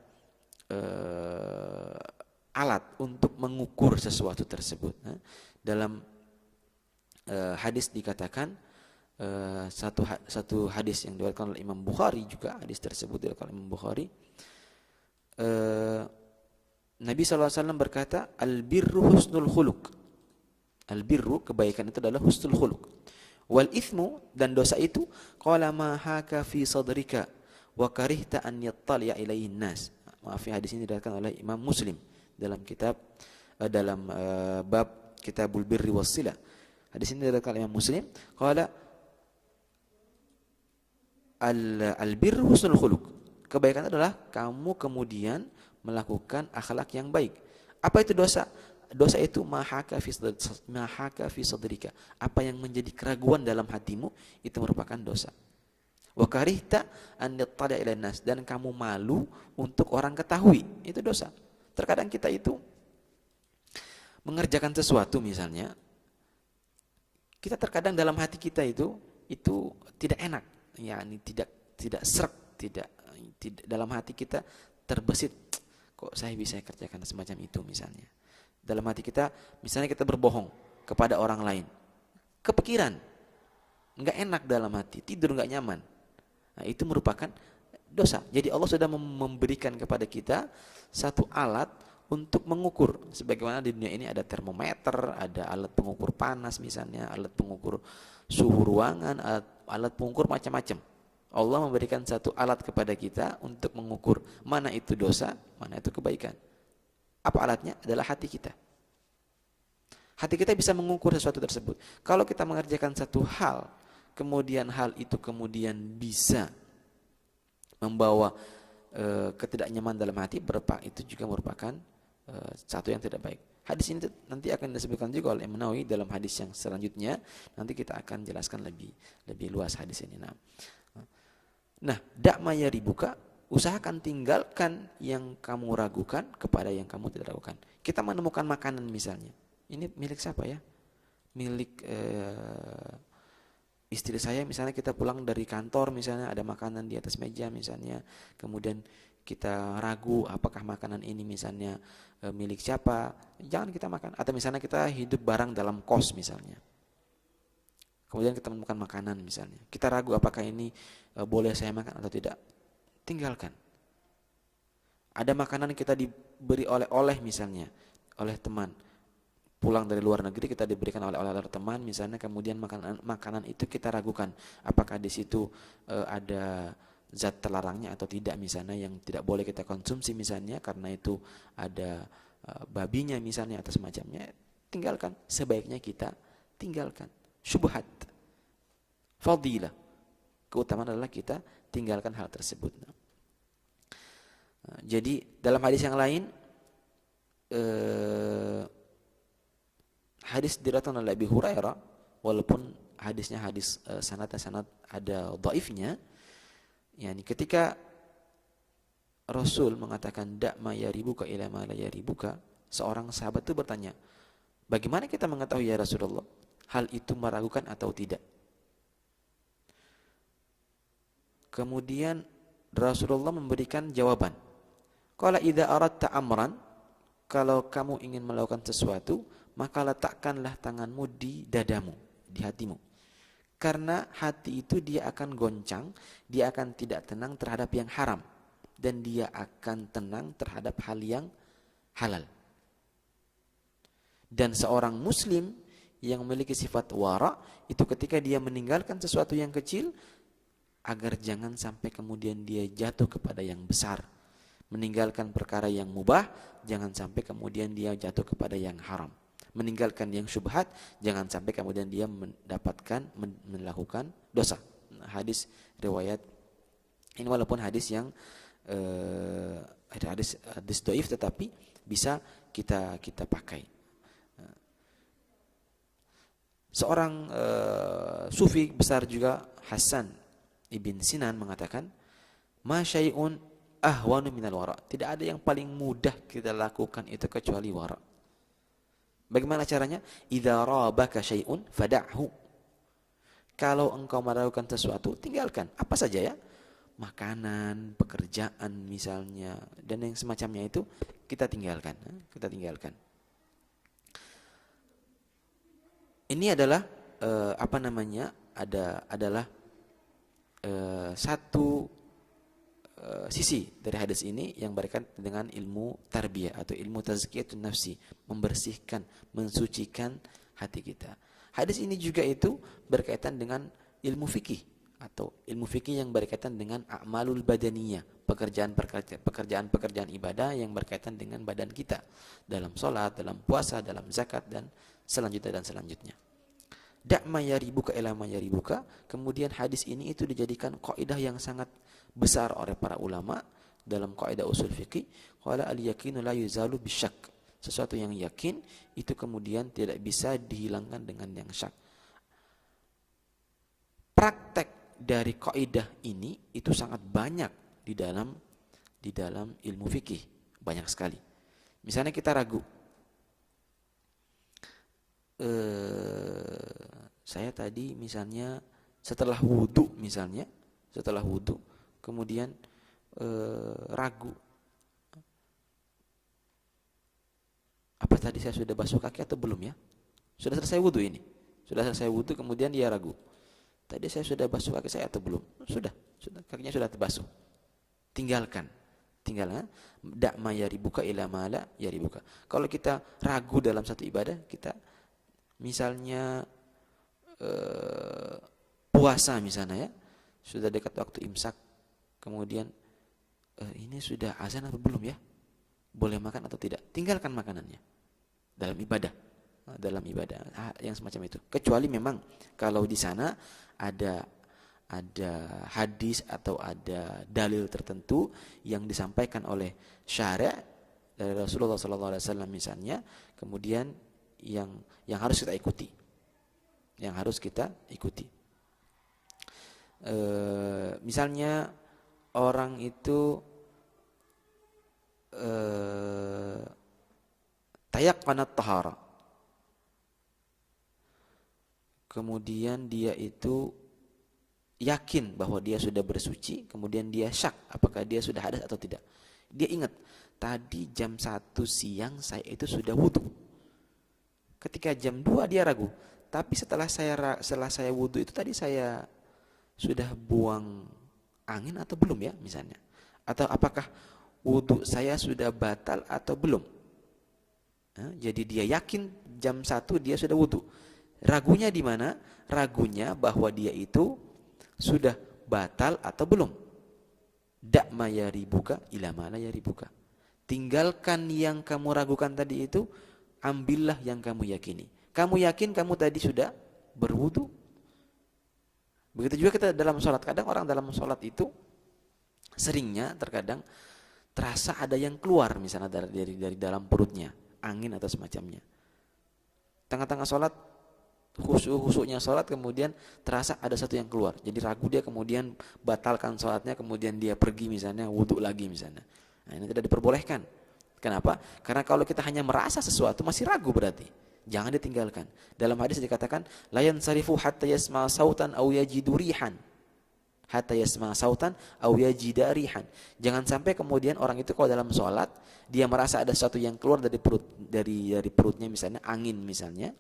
alat untuk mengukur sesuatu tersebut. Dalam hadis dikatakan, satu hadis yang diriwayatkan oleh Imam Bukhari, juga hadis tersebut diriwayatkan oleh Imam Bukhari, Nabi SAW berkata, al-birru husnul khuluq. Al-birru, kebaikan itu adalah husnul khuluq. Wal ithmu, dan dosa itu, qala ma haka fi sadrika wa karihta an yattali'a ilaihin nas. Maaf ya, hadis ini diriwayatkan oleh Imam Muslim dalam bab Kitabul Birri Wassilah. Hadis ini diriwayatkan oleh Imam Muslim. Qala al-birru husnul khuluq. Kebaikan adalah kamu kemudian melakukan akhlak yang baik. Apa itu dosa? Dosa itu mahaka fi sadrika. Apa yang menjadi keraguan dalam hatimu itu merupakan dosa. Wa karihta an yattali'a ilan nas, dan kamu malu untuk orang ketahui, itu dosa. Terkadang kita itu mengerjakan sesuatu misalnya, kita terkadang dalam hati kita itu tidak enak, yakni tidak srek, tidak dalam hati kita terbesit, kok saya bisa kerjakan semacam itu misalnya. Dalam hati kita, misalnya kita berbohong kepada orang lain, kepikiran, nggak enak dalam hati, tidur nggak nyaman. Nah, itu merupakan dosa. Jadi Allah sudah memberikan kepada kita satu alat untuk mengukur. Sebagaimana di dunia ini ada termometer, ada alat pengukur panas misalnya, alat pengukur suhu ruangan, alat pengukur macam-macam. Allah memberikan satu alat kepada kita untuk mengukur mana itu dosa, mana itu kebaikan. Apa alatnya? Adalah hati kita. Hati kita bisa mengukur sesuatu tersebut. Kalau kita mengerjakan satu hal, kemudian hal itu kemudian bisa membawa ketidaknyamanan dalam hati, itu juga merupakan satu yang tidak baik. Hadis ini nanti akan disebutkan juga oleh Imam Nawawi dalam hadis yang selanjutnya. Nanti kita akan jelaskan lebih luas hadis ini. Nah, dakma yaribuka, usahakan tinggalkan yang kamu ragukan kepada yang kamu tidak ragukan. Kita menemukan makanan misalnya, ini milik siapa ya? Milik istri saya misalnya, kita pulang dari kantor misalnya ada makanan di atas meja misalnya, kemudian kita ragu apakah makanan ini misalnya milik siapa, jangan kita makan. Atau misalnya kita hidup bareng dalam kos misalnya, kemudian kita menemukan makanan misalnya, kita ragu apakah ini boleh saya makan atau tidak, tinggalkan. Ada makanan kita diberi oleh-oleh misalnya oleh teman, pulang dari luar negeri kita diberikan oleh-oleh teman misalnya, kemudian makanan itu kita ragukan apakah di situ ada zat terlarangnya atau tidak misalnya, yang tidak boleh kita konsumsi misalnya karena itu ada babinya misalnya atau semacamnya, tinggalkan. Sebaiknya kita tinggalkan. Syubhat, fadilah, keutamaan adalah kita tinggalkan hal tersebut. Jadi dalam hadis yang lain, hadis diriwayatkan oleh Abi Hurairah, walaupun hadisnya hadis sanad ada dhaifnya, yakni ketika Rasul mengatakan dakma yaribuka ila ma la yaribuka, seorang sahabat itu bertanya, bagaimana kita mengetahui ya Rasulullah hal itu meragukan atau tidak? Kemudian Rasulullah memberikan jawaban, qala idza aradta amran, kalau kamu ingin melakukan sesuatu, maka letakkanlah tanganmu di dadamu, di hatimu. Karena hati itu dia akan goncang, dia akan tidak tenang terhadap yang haram, dan dia akan tenang terhadap hal yang halal. Dan seorang muslim yang memiliki sifat wara, itu ketika dia meninggalkan sesuatu yang kecil, agar jangan sampai kemudian dia jatuh kepada yang besar. Meninggalkan perkara yang mubah, jangan sampai kemudian dia jatuh kepada yang haram. Meninggalkan yang syubhat, jangan sampai kemudian dia melakukan dosa. Hadis riwayat ini, walaupun hadis yang hadis dhaif, tetapi bisa kita pakai. Seorang sufi besar juga, Hasan Ibn Sinan, mengatakan, ma syai'un ahwanu minal wara, tidak ada yang paling mudah kita lakukan itu kecuali wara. Bagaimana caranya? Idza rabaka syai'un fada'hu, kalau engkau melakukan sesuatu, tinggalkan. Apa saja ya, makanan, pekerjaan misalnya, dan yang semacamnya itu kita tinggalkan. Ini adalah adalah satu sisi dari hadis ini yang berkaitan dengan ilmu tarbiyah atau ilmu tazkiyatun nafsi, membersihkan, mensucikan hati kita. Hadis ini juga itu berkaitan dengan ilmu fikih atau ilmu fikih yang berkaitan dengan a'malul badaniyah, pekerjaan ibadah yang berkaitan dengan badan kita, dalam sholat, dalam puasa, dalam zakat, dan selanjutnya. Dakma yaribuka ila ma yaribuka. Kemudian hadis ini itu dijadikan kaidah yang sangat besar oleh para ulama dalam kaidah usul fikih. Qala al-yaqinu la yuzalu bisyak. Sesuatu yang yakin itu kemudian tidak bisa dihilangkan dengan yang syak. Praktek dari kaidah ini itu sangat banyak di dalam ilmu fikih, banyak sekali. Misalnya kita ragu, saya tadi misalnya setelah wudu kemudian ragu, tadi saya sudah basuh kaki atau belum ya? Sudah selesai wudhu ini. Sudah selesai wudhu kemudian dia ragu. Tadi saya sudah basuh kaki saya atau belum? Sudah kakinya sudah terbasuh. Tinggalkan. Dak ma yaribuka ila ma la yaribuka. Kalau kita ragu dalam satu ibadah, kita misalnya puasa misalnya ya, sudah dekat waktu imsak, kemudian ini sudah azan atau belum ya? Boleh makan atau tidak? Tinggalkan makanannya dalam ibadah yang semacam itu. Kecuali memang kalau di sana ada hadis atau ada dalil tertentu yang disampaikan oleh syari' dari Rasulullah SAW misalnya, kemudian yang harus kita ikuti. Misalnya orang itu tayaqqanat tahara, kemudian dia itu yakin bahwa dia sudah bersuci, kemudian dia syak apakah dia sudah hadas atau tidak. Dia ingat, tadi jam 1 siang saya itu sudah wudu. Ketika jam 2 dia ragu, tapi setelah saya wudu itu tadi saya sudah buang angin atau belum ya misalnya. Atau apakah wudu saya sudah batal atau belum. Jadi dia yakin jam 1 dia sudah wudu. Ragunya di mana? Ragunya bahwa dia itu sudah batal atau belum. Dak ma yaribuka ila ma la yaribuka. Tinggalkan yang kamu ragukan tadi itu, ambillah yang kamu yakini. Kamu yakin kamu tadi sudah berwudu. Begitu juga kita dalam sholat. Kadang orang dalam sholat itu seringnya terkadang terasa ada yang keluar misalnya dari dalam perutnya, angin atau semacamnya. Tengah-tengah sholat, khusyuknya sholat, kemudian terasa ada satu yang keluar. Jadi ragu, dia kemudian batalkan sholatnya, kemudian dia pergi misalnya, wudhu lagi misalnya. Nah, ini tidak diperbolehkan. Kenapa? Karena kalau kita hanya merasa sesuatu masih ragu berarti. Jangan ditinggalkan. Dalam hadis dikatakan, la yansarifu hatta yasma sautan aw yajidu rihan. Hatta yasma sautan aw yajida rihan. Jangan sampai kemudian orang itu kalau dalam sholat dia merasa ada sesuatu yang keluar dari perutnya misalnya, angin misalnya.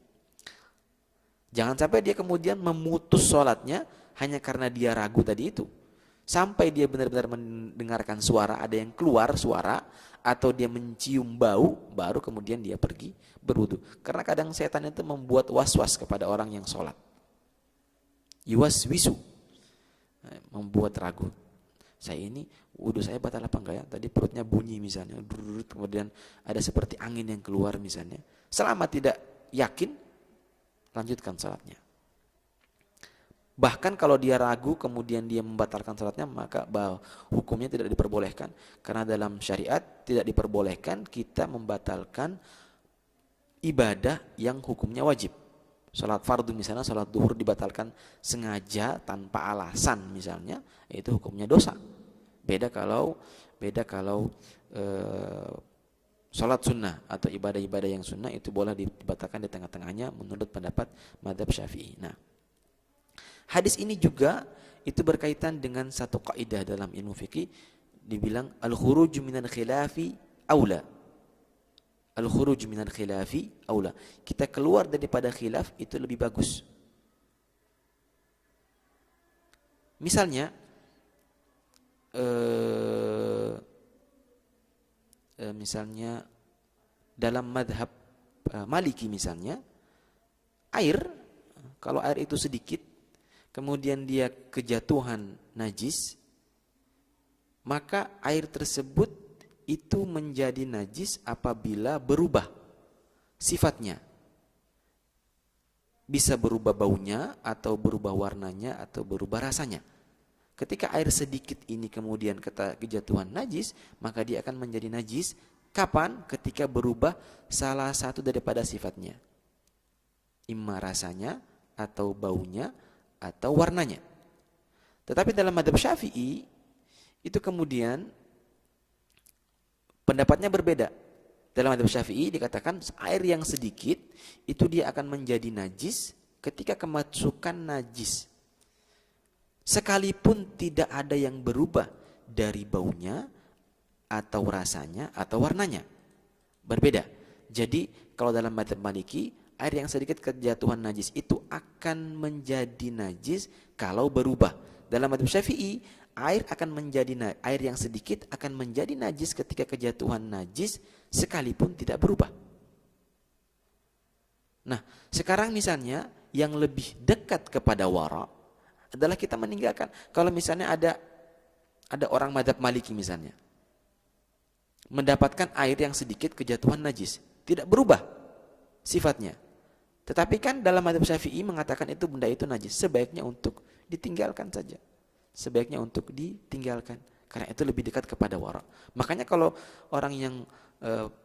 Jangan sampai dia kemudian memutus sholatnya hanya karena dia ragu tadi itu. Sampai dia benar-benar mendengarkan suara, ada yang keluar suara, atau dia mencium bau, baru kemudian dia pergi berwudu. Karena kadang setan itu membuat was-was kepada orang yang sholat. Yuwaswisu, membuat ragu. Saya ini wudu saya batal apa enggak ya? Tadi perutnya bunyi misalnya, kemudian ada seperti angin yang keluar misalnya. Selama tidak yakin, lanjutkan salatnya. Bahkan kalau dia ragu kemudian dia membatalkan salatnya, maka hukumnya tidak diperbolehkan. Karena dalam syariat tidak diperbolehkan kita membatalkan ibadah yang hukumnya wajib. Salat fardu misalnya, salat duhur dibatalkan sengaja tanpa alasan misalnya, itu hukumnya dosa. Beda kalau salat sunnah atau ibadah-ibadah yang sunnah itu boleh dibatalkan di tengah-tengahnya menurut pendapat mazhab Syafi'i. Nah, hadis ini juga itu berkaitan dengan satu kaidah dalam ilmu fikih, dibilang al-khuruj minal khilafi aula. Al-khuruj minal khilafi aula. Kita keluar daripada khilaf itu lebih bagus. Misalnya misalnya dalam madhab Maliki misalnya, air, kalau air itu sedikit kemudian dia kejatuhan najis, maka air tersebut itu menjadi najis apabila berubah sifatnya. Bisa berubah baunya, atau berubah warnanya, atau berubah rasanya. Ketika air sedikit ini kemudian kejatuhan najis, maka dia akan menjadi najis. Kapan? Ketika berubah salah satu daripada sifatnya. Imma rasanya, atau baunya, atau warnanya. Tetapi dalam mazhab Syafi'i, itu kemudian pendapatnya berbeda. Dalam mazhab Syafi'i dikatakan air yang sedikit itu dia akan menjadi najis ketika kemasukan najis. Sekalipun tidak ada yang berubah dari baunya, atau rasanya, atau warnanya. Berbeda. Jadi kalau dalam madzhab Maliki, air yang sedikit kejatuhan najis itu akan menjadi najis kalau berubah. Dalam madzhab Syafi'i, air yang sedikit akan menjadi najis ketika kejatuhan najis sekalipun tidak berubah. Nah, sekarang misalnya yang lebih dekat kepada wara adalah kita meninggalkan. Kalau misalnya ada orang madzhab Maliki misalnya mendapatkan air yang sedikit kejatuhan najis, tidak berubah sifatnya. Tetapi kan dalam madzhab Syafi'i mengatakan itu benda itu najis, sebaiknya untuk ditinggalkan saja. Sebaiknya untuk ditinggalkan karena itu lebih dekat kepada wara. Makanya kalau orang yang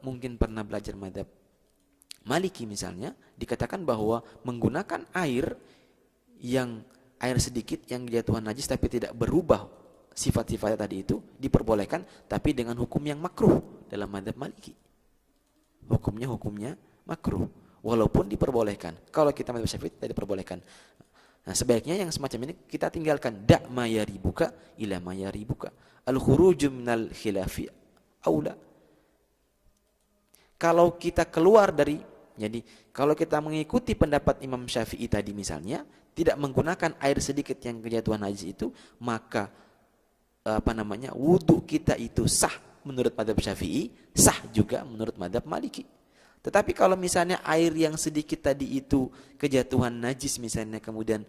mungkin pernah belajar madzhab Maliki misalnya, dikatakan bahwa menggunakan air sedikit yang kejatuhan najis tapi tidak berubah sifat-sifatnya tadi itu diperbolehkan, tapi dengan hukum yang makruh dalam madzhab Maliki. Hukumnya makruh walaupun diperbolehkan. Kalau kita madzhab Syafi'i tidak diperbolehkan. Nah, sebaiknya yang semacam ini kita tinggalkan. Da' ma yaribuka ila ma yaribuka. Al-khuruju minal khilafi aula. Kalau kita kalau kita mengikuti pendapat Imam Syafi'i tadi misalnya, tidak menggunakan air sedikit yang kejatuhan najis itu, maka wudu kita itu sah menurut madzhab Syafi'i, sah juga menurut madzhab Maliki. Tetapi kalau misalnya air yang sedikit tadi itu kejatuhan najis misalnya, kemudian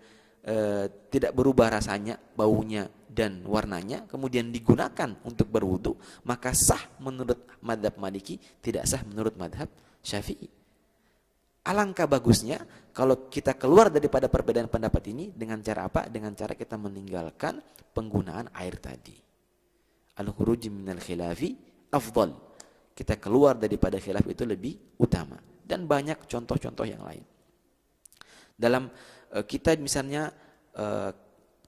tidak berubah rasanya, baunya dan warnanya, kemudian digunakan untuk berwudu, maka sah menurut madzhab Maliki, tidak sah menurut madzhab Syafi'i. Alangkah bagusnya kalau kita keluar daripada perbedaan pendapat ini dengan cara apa? Dengan cara kita meninggalkan penggunaan air tadi. Al-khuruj minal khilafi afdal. Kita keluar daripada khilaf itu lebih utama. Dan banyak contoh-contoh yang lain. Dalam kita misalnya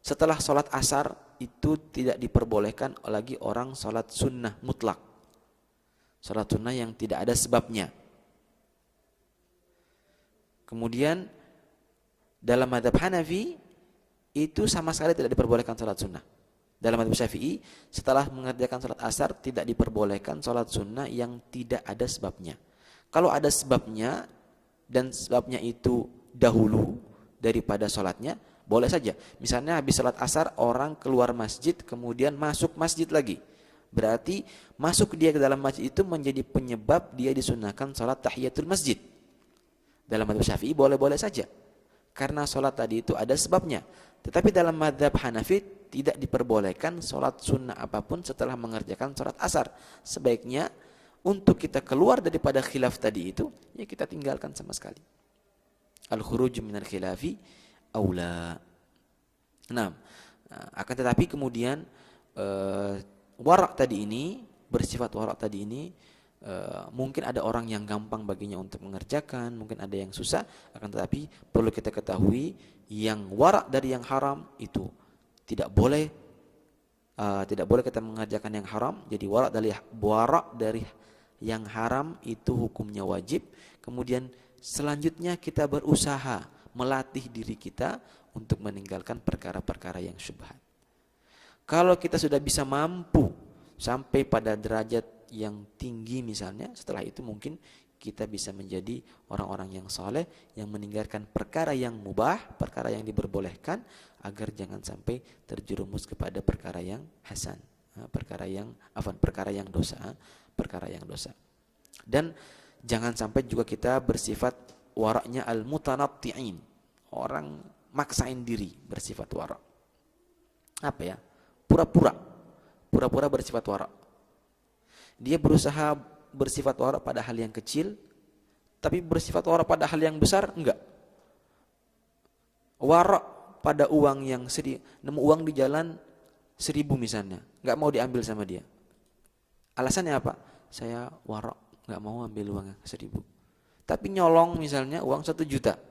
setelah sholat asar itu tidak diperbolehkan lagi orang sholat sunnah mutlak. Sholat sunnah yang tidak ada sebabnya. Kemudian dalam madzhab Hanafi itu sama sekali tidak diperbolehkan sholat sunnah. Dalam madzhab Syafi'i setelah mengerjakan sholat asar tidak diperbolehkan sholat sunnah yang tidak ada sebabnya. Kalau ada sebabnya dan sebabnya itu dahulu daripada sholatnya, boleh saja. Misalnya habis sholat asar orang keluar masjid kemudian masuk masjid lagi. Berarti masuk dia ke dalam masjid itu menjadi penyebab dia disunahkan sholat tahiyatul masjid. Dalam madzhab Syafi'i boleh-boleh saja. Karena sholat tadi itu ada sebabnya. Tetapi dalam madzhab Hanafi tidak diperbolehkan sholat sunnah apapun setelah mengerjakan sholat asar. Sebaiknya untuk kita keluar daripada khilaf tadi itu, ya kita tinggalkan sama sekali. Al-khuruj minal khilafi aula. Nah, akan tetapi kemudian warak tadi ini, bersifat warak tadi ini, mungkin ada orang yang gampang baginya untuk mengerjakan, mungkin ada yang susah, akan tetapi perlu kita ketahui yang warak dari yang haram itu tidak boleh kita mengerjakan yang haram. Jadi warak dari yang haram itu hukumnya wajib. Kemudian selanjutnya kita berusaha melatih diri kita untuk meninggalkan perkara-perkara yang syubhat. Kalau kita sudah bisa mampu sampai pada derajat yang tinggi misalnya, setelah itu mungkin kita bisa menjadi orang-orang yang saleh yang meninggalkan perkara yang mubah, perkara yang diperbolehkan, agar jangan sampai terjerumus kepada perkara yang hasan, perkara yang dosa. Dan jangan sampai juga kita bersifat waraknya al-mutanatti'in, orang maksain diri bersifat warak. Apa ya? Pura-pura bersifat warak. Dia berusaha bersifat warak pada hal yang kecil, tapi bersifat warak pada hal yang besar enggak. Warak pada uang yang nemu uang di jalan 1.000 misalnya, enggak mau diambil sama dia. Alasannya apa? Saya warak, enggak mau ambil uangnya 1.000. Tapi nyolong misalnya uang 1 juta.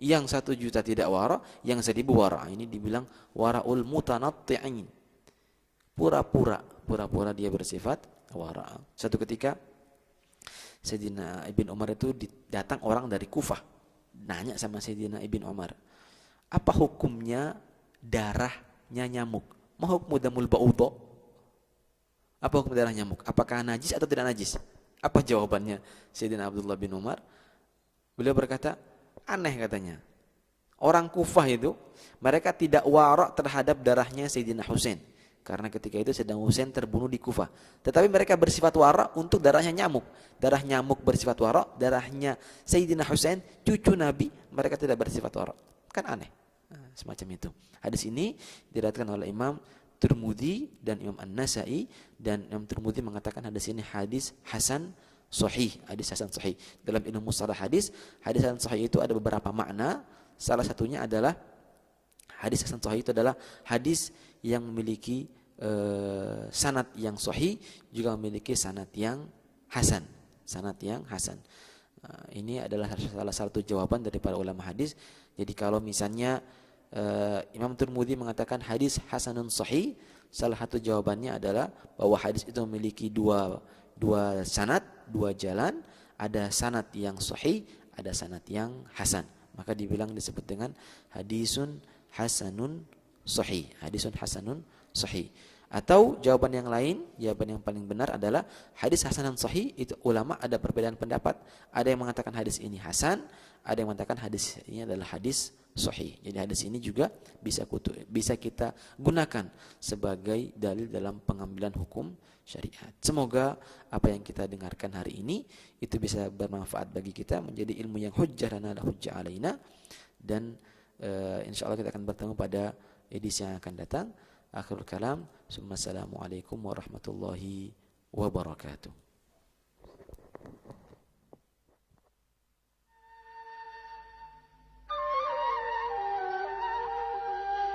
Yang 1 juta tidak warak, yang 1.000 warak. Ini dibilang waraul mutanatti'in. Pura-pura dia bersifat wara. Satu ketika Sayyidina Ibn Umar itu datang orang dari Kufah, nanya sama Sayyidina Ibn Umar, apa hukumnya darahnya nyamuk? Ma hukmu damul ba'udha? Apa hukum darah nyamuk? Apakah najis atau tidak najis? Apa jawabannya Sayyidina Abdullah bin Umar? Beliau berkata, aneh katanya. Orang Kufah itu, mereka tidak warak terhadap darahnya Sayyidina Husain. Karena ketika itu Sayyidina Husain terbunuh di Kufah. Tetapi mereka bersifat warak untuk darahnya nyamuk. Darah nyamuk bersifat warak, darahnya Sayyidina Husain, cucu Nabi, mereka tidak bersifat warak. Kan aneh. Nah, semacam itu. Hadis ini diriwayatkan oleh Imam Tirmidzi dan Imam An-Nasa'i, dan Imam Tirmidzi mengatakan hadis ini hadis hasan sahih, hadis hasan sahih. Dalam ilmu mustalah hadis hasan sahih itu ada beberapa makna. Salah satunya adalah hadis hasan sahih itu adalah hadis yang memiliki sanad yang sahih, juga memiliki sanad yang hasan. Sanad yang hasan. Ini adalah salah satu jawaban dari para ulama hadis. Jadi kalau misalnya Imam Tirmidzi mengatakan hadis hasanun sahih, salah satu jawabannya adalah bahwa hadis itu memiliki dua sanad, dua jalan, ada sanad yang sahih, ada sanad yang hasan. Maka disebut dengan hadisun hasanun sahih, hadisun hasanun sahih. Atau jawaban yang lain, jawaban yang paling benar adalah hadis hasanun sahih itu ulama ada perbedaan pendapat. Ada yang mengatakan hadis ini hasan, ada yang mengatakan hadis ini adalah hadis sahih. Jadi hadis ini juga bisa kita gunakan sebagai dalil dalam pengambilan hukum syariat. Semoga apa yang kita dengarkan hari ini itu bisa bermanfaat bagi kita, menjadi ilmu yang hujjah lana la hujjah alaina, dan insyaallah kita akan bertemu pada edisi yang akan datang. Akhirul kalam, assalamualaikum warahmatullahi wabarakatuh.